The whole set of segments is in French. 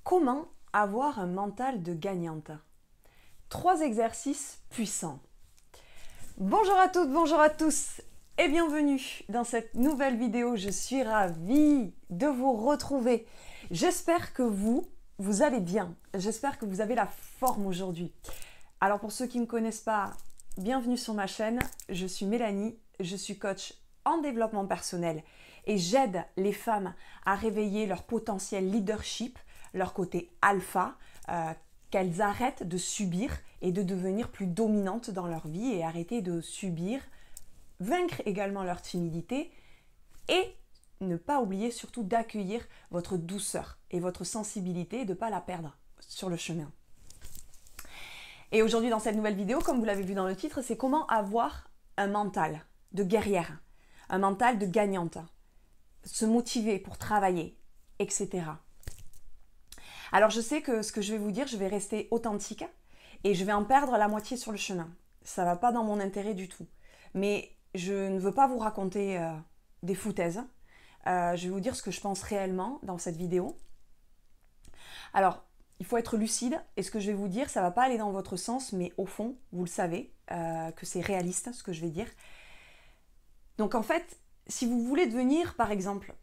Comment avoir un mental de gagnante? 3 exercices puissants. Bonjour à toutes, bonjour à tous et bienvenue dans cette nouvelle vidéo. Je suis ravie de vous retrouver. J'espère que vous allez bien. J'espère que vous avez la forme aujourd'hui. Alors pour ceux qui ne me connaissent pas, bienvenue sur ma chaîne. Je suis Mélanie, je suis coach en développement personnel et j'aide les femmes à réveiller leur potentiel leadership, leur côté alpha, qu'elles arrêtent de subir et de devenir plus dominantes dans leur vie et arrêter de subir, vaincre également leur timidité et ne pas oublier surtout d'accueillir votre douceur et votre sensibilité et de ne pas la perdre sur le chemin. Et aujourd'hui dans cette nouvelle vidéo, comme vous l'avez vu dans le titre, c'est comment avoir un mental de guerrière, un mental de gagnante, se motiver pour travailler, etc. Alors je sais que ce que je vais vous dire, je vais rester authentique et je vais en perdre la moitié sur le chemin. Ça ne va pas dans mon intérêt du tout. Mais je ne veux pas vous raconter des foutaises. Je vais vous dire ce que je pense réellement dans cette vidéo. Alors, il faut être lucide et ce que je vais vous dire, ça ne va pas aller dans votre sens, mais au fond, vous le savez, que c'est réaliste ce que je vais dire. Donc en fait, si vous voulez devenir, par exemple,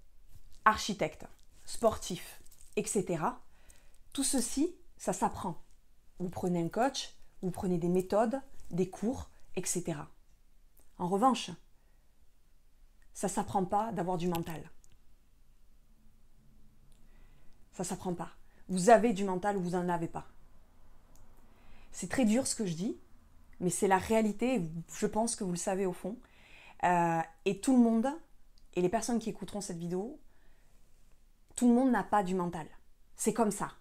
architecte, sportif, etc., tout ceci, ça s'apprend. Vous prenez un coach, vous prenez des méthodes, des cours, etc. En revanche, ça ne s'apprend pas d'avoir du mental. Ça ne s'apprend pas. Vous avez du mental ou vous n'en avez pas. C'est très dur ce que je dis, mais c'est la réalité, je pense que vous le savez au fond. Et tout le monde, et les personnes qui écouteront cette vidéo, tout le monde n'a pas du mental. C'est comme ça.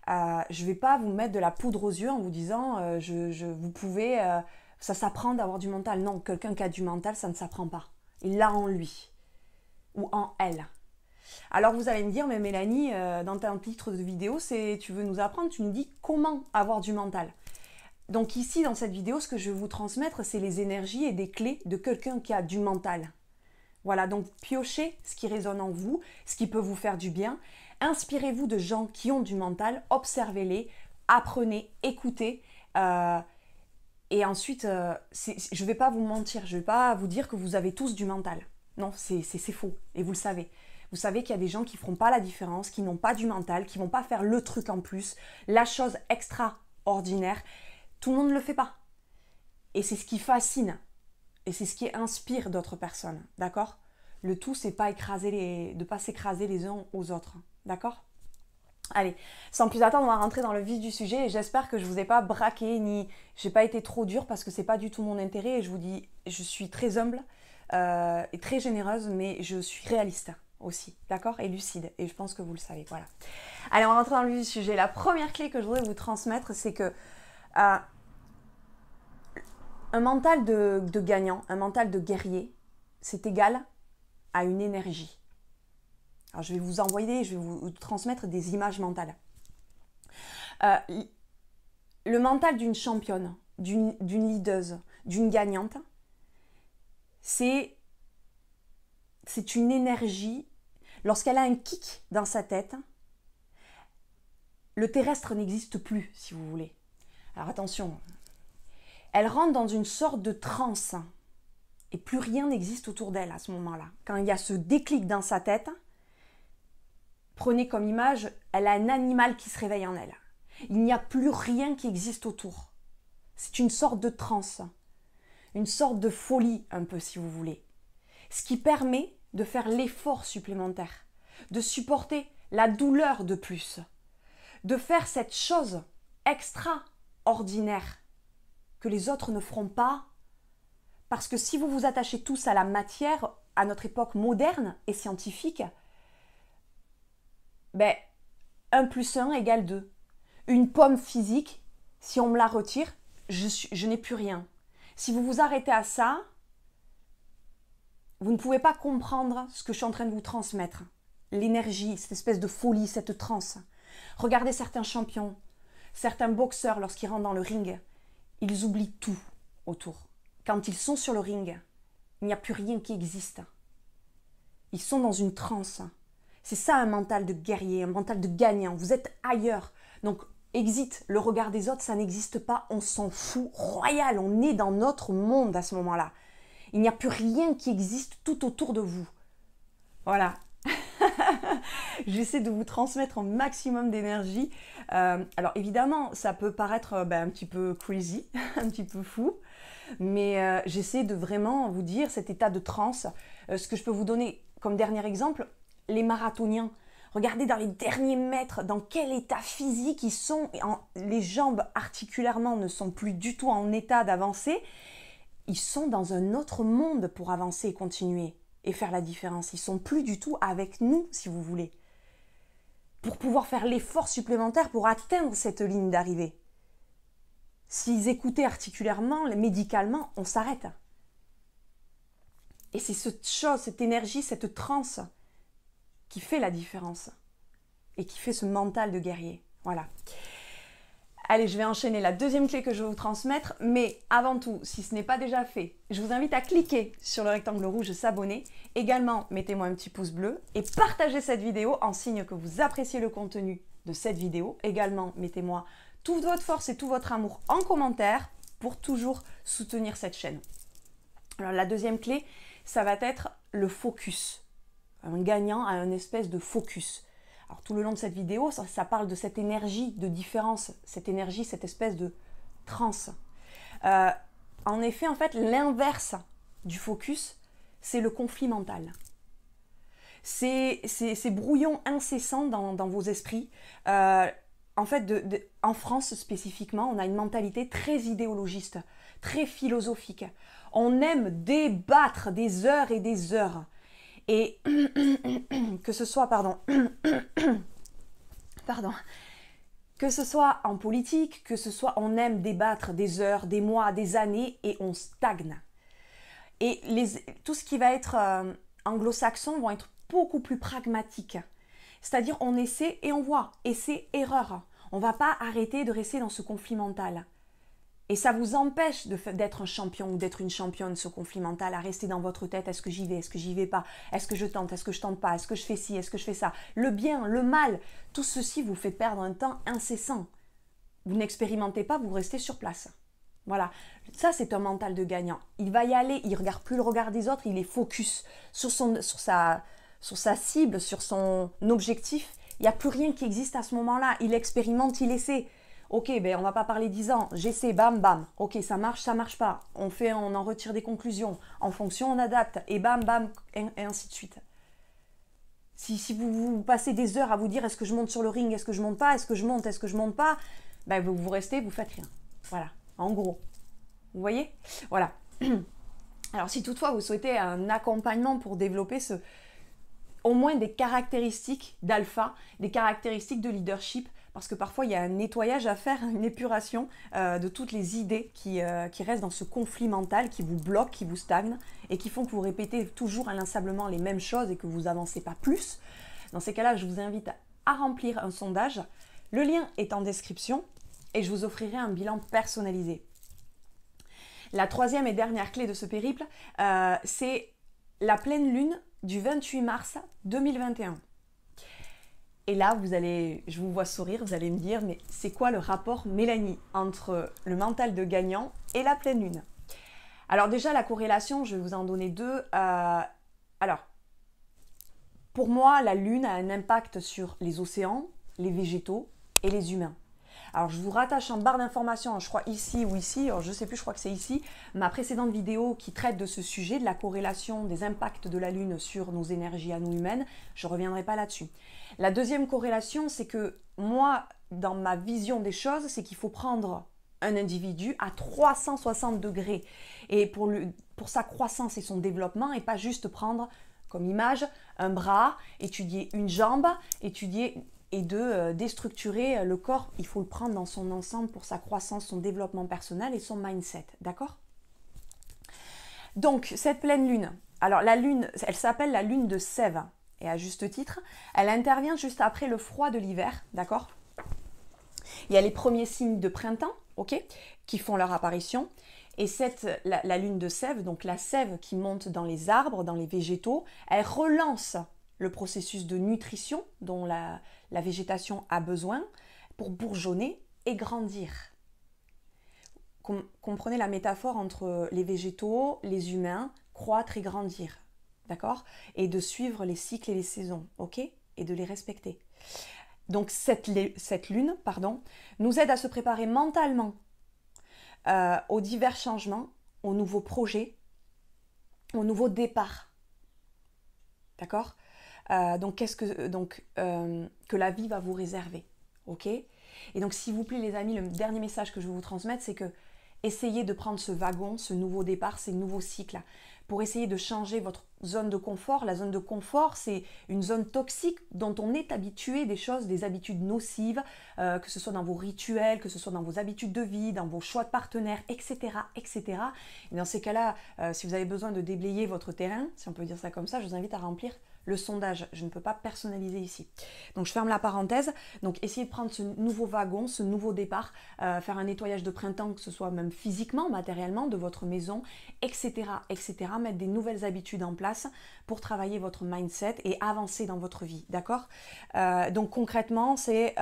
Je ne vais pas vous mettre de la poudre aux yeux en vous disant vous pouvez, ça s'apprend d'avoir du mental. Non, quelqu'un qui a du mental, ça ne s'apprend pas. Il l'a en lui ou en elle. Alors vous allez me dire, mais Mélanie, dans ton titre de vidéo, tu veux nous apprendre, tu nous dis comment avoir du mental. Donc ici, dans cette vidéo, ce que je vais vous transmettre, c'est les énergies et des clés de quelqu'un qui a du mental. Voilà, donc piochez ce qui résonne en vous, ce qui peut vous faire du bien. Inspirez-vous de gens qui ont du mental, observez-les, apprenez, écoutez. Et ensuite, je ne vais pas vous mentir, je ne vais pas vous dire que vous avez tous du mental. Non, c'est faux, et vous le savez. Vous savez qu'il y a des gens qui ne feront pas la différence, qui n'ont pas du mental, qui ne vont pas faire le truc en plus, la chose extraordinaire. Tout le monde ne le fait pas. Et c'est ce qui fascine. Et c'est ce qui inspire d'autres personnes. D'accord? Le tout, c'est pas de ne pas s'écraser les uns aux autres. D'accord? Allez, sans plus attendre, on va rentrer dans le vif du sujet. Et j'espère que je ne vous ai pas braqué, ni j'ai pas été trop dure parce que c'est pas du tout mon intérêt. Et je vous dis, je suis très humble et très généreuse, mais je suis réaliste aussi. D'accord? Et lucide. Et je pense que vous le savez. Voilà. Allez, on va rentrer dans le vif du sujet. La première clé que je voudrais vous transmettre, c'est que un mental de gagnant, un mental de guerrier, c'est égal à une énergie. Alors je vais vous envoyer, je vais vous transmettre des images mentales. Le mental d'une championne, d'une leaduse, d'une gagnante, c'est une énergie. Lorsqu'elle a un kick dans sa tête, le terrestre n'existe plus, si vous voulez. Alors attention, elle rentre dans une sorte de transe et plus rien n'existe autour d'elle à ce moment-là. Quand il y a ce déclic dans sa tête, prenez comme image, elle a un animal qui se réveille en elle. Il n'y a plus rien qui existe autour. C'est une sorte de transe, une sorte de folie un peu si vous voulez. Ce qui permet de faire l'effort supplémentaire, de supporter la douleur de plus, de faire cette chose extraordinaire que les autres ne feront pas, parce que si vous vous attachez tous à la matière, à notre époque moderne et scientifique, 1 plus 1 égale 2. Une pomme physique, si on me la retire, je n'ai plus rien. Si vous vous arrêtez à ça, vous ne pouvez pas comprendre ce que je suis en train de vous transmettre. L'énergie, cette espèce de folie, cette transe. Regardez certains champions, certains boxeurs lorsqu'ils rentrent dans le ring, ils oublient tout autour. Quand ils sont sur le ring, il n'y a plus rien qui existe. Ils sont dans une transe. C'est ça un mental de guerrier, un mental de gagnant. Vous êtes ailleurs. Donc, exit, le regard des autres, ça n'existe pas. On s'en fout royal. On est dans notre monde à ce moment-là. Il n'y a plus rien qui existe tout autour de vous. Voilà. J'essaie de vous transmettre un maximum d'énergie. Alors évidemment, ça peut paraître un petit peu crazy, un petit peu fou, mais j'essaie de vraiment vous dire cet état de transe. Ce que je peux vous donner comme dernier exemple, les marathoniens. Regardez dans les derniers mètres, dans quel état physique ils sont. Les jambes articulairement ne sont plus du tout en état d'avancer. Ils sont dans un autre monde pour avancer et continuer et faire la différence. Ils sont plus du tout avec nous, si vous voulez, pour pouvoir faire l'effort supplémentaire pour atteindre cette ligne d'arrivée. S'ils écoutaient articulairement, médicalement, on s'arrête. Et c'est cette chose, cette énergie, cette transe qui fait la différence et qui fait ce mental de guerrier. Voilà. Allez, je vais enchaîner la deuxième clé que je vais vous transmettre, mais avant tout, si ce n'est pas déjà fait, je vous invite à cliquer sur le rectangle rouge s'abonner. Également, mettez-moi un petit pouce bleu et partagez cette vidéo en signe que vous appréciez le contenu de cette vidéo. Également, mettez-moi toute votre force et tout votre amour en commentaire pour toujours soutenir cette chaîne. Alors, la deuxième clé, ça va être le focus. Un gagnant a un espèce de focus. Alors, tout le long de cette vidéo, ça parle de cette énergie de différence, cette énergie, cette espèce de transe. En effet, en fait, l'inverse du focus, c'est le conflit mental. C'est ces brouillons incessants dans vos esprits. En fait, en France spécifiquement, on a une mentalité très idéologiste, très philosophique. On aime débattre des heures et des heures. Et que ce soit, que ce soit en politique, que ce soit on aime débattre des heures, des mois, des années et on stagne. Et tout ce qui va être anglo-saxon vont être beaucoup plus pragmatiques. C'est-à-dire on essaie et on voit, essai, erreur. On ne va pas arrêter de rester dans ce conflit mental. Et ça vous empêche d'être un champion ou d'être une championne, ce conflit mental, à rester dans votre tête. Est-ce que j'y vais? Est-ce que j'y vais pas? Est-ce que je tente? Est-ce que je tente pas? Est-ce que je fais ci? Est-ce que je fais ça? Le bien, le mal, tout ceci vous fait perdre un temps incessant. Vous n'expérimentez pas, vous restez sur place. Voilà, ça c'est un mental de gagnant. Il va y aller, il ne regarde plus le regard des autres, il est focus sur sa cible, sur son objectif. Il n'y a plus rien qui existe à ce moment-là. Il expérimente, il essaie. Ok, ben on va pas parler 10 ans, j'essaie, bam, bam. Ok, ça marche pas. On en retire des conclusions. En fonction, on adapte. Et bam, bam, et ainsi de suite. Si vous passez des heures à vous dire est-ce que je monte sur le ring, est-ce que je monte pas, est-ce que je monte pas, ben vous restez, vous faites rien. Voilà, en gros. Vous voyez? Voilà. Alors si toutefois vous souhaitez un accompagnement pour développer au moins des caractéristiques d'alpha, des caractéristiques de leadership, parce que parfois il y a un nettoyage à faire, une épuration de toutes les idées qui restent dans ce conflit mental, qui vous bloquent, qui vous stagnent et qui font que vous répétez toujours inlassablement les mêmes choses et que vous avancez pas plus. Dans ces cas-là, je vous invite à remplir un sondage. Le lien est en description et je vous offrirai un bilan personnalisé. La troisième et dernière clé de ce périple, c'est la pleine lune du 28 mars 2021. Et là, je vous vois sourire, vous allez me dire, mais c'est quoi le rapport, Mélanie, entre le mental de gagnant et la pleine lune? Alors déjà, la corrélation, je vais vous en donner deux. Alors, pour moi, la lune a un impact sur les océans, les végétaux et les humains. Alors, je vous rattache en barre d'informations, je crois ici ou ici, alors je ne sais plus, je crois que c'est ici, ma précédente vidéo qui traite de ce sujet, de la corrélation des impacts de la Lune sur nos énergies à nous humaines. Je ne reviendrai pas là-dessus. La deuxième corrélation, c'est que moi, dans ma vision des choses, c'est qu'il faut prendre un individu à 360 degrés et pour sa croissance et son développement, et pas juste prendre comme image un bras, étudier une jambe, et de déstructurer le corps. Il faut le prendre dans son ensemble pour sa croissance, son développement personnel et son mindset, d'accord? Donc, cette pleine lune, alors la lune, elle s'appelle la lune de Sève, et à juste titre, elle intervient juste après le froid de l'hiver, d'accord? Il y a les premiers signes de printemps, ok, qui font leur apparition, et la lune de Sève, donc la sève qui monte dans les arbres, dans les végétaux, elle relance le processus de nutrition dont la végétation a besoin pour bourgeonner et grandir. Comprenez la métaphore entre les végétaux, les humains, croître et grandir, d'accord? Et de suivre les cycles et les saisons, ok? Et de les respecter. Donc cette lune, nous aide à se préparer mentalement aux divers changements, aux nouveaux projets, aux nouveaux départs. D'accord? Donc que la vie va vous réserver. Ok? Et donc s'il vous plaît les amis, le dernier message que je veux vous transmettre, c'est que essayez de prendre ce wagon, ce nouveau départ, ces nouveaux cycles, pour essayer de changer votre zone de confort. La zone de confort, c'est une zone toxique dont on est habitué, des habitudes nocives, que ce soit dans vos rituels, que ce soit dans vos habitudes de vie, dans vos choix de partenaires, etc. etc. Et dans ces cas-là, si vous avez besoin de déblayer votre terrain, si on peut dire ça comme ça, je vous invite à remplir le sondage. Je ne peux pas personnaliser ici. Donc je ferme la parenthèse. Donc essayez de prendre ce nouveau wagon, ce nouveau départ, faire un nettoyage de printemps, que ce soit même physiquement, matériellement, de votre maison, etc. etc. Mettre des nouvelles habitudes en place pour travailler votre mindset et avancer dans votre vie. D'accord? Donc concrètement, ces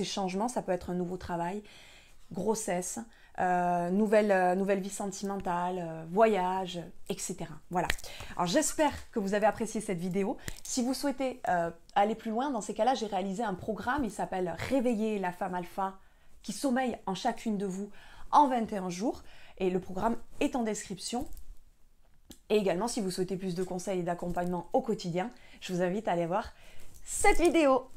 changements, ça peut être un nouveau travail, grossesse, nouvelle vie sentimentale, voyage, etc. Voilà. Alors j'espère que vous avez apprécié cette vidéo. Si vous souhaitez aller plus loin, dans ces cas-là, j'ai réalisé un programme, il s'appelle Réveiller la femme alpha qui sommeille en chacune de vous en 21 jours. Et le programme est en description. Et également, si vous souhaitez plus de conseils et d'accompagnement au quotidien, je vous invite à aller voir cette vidéo.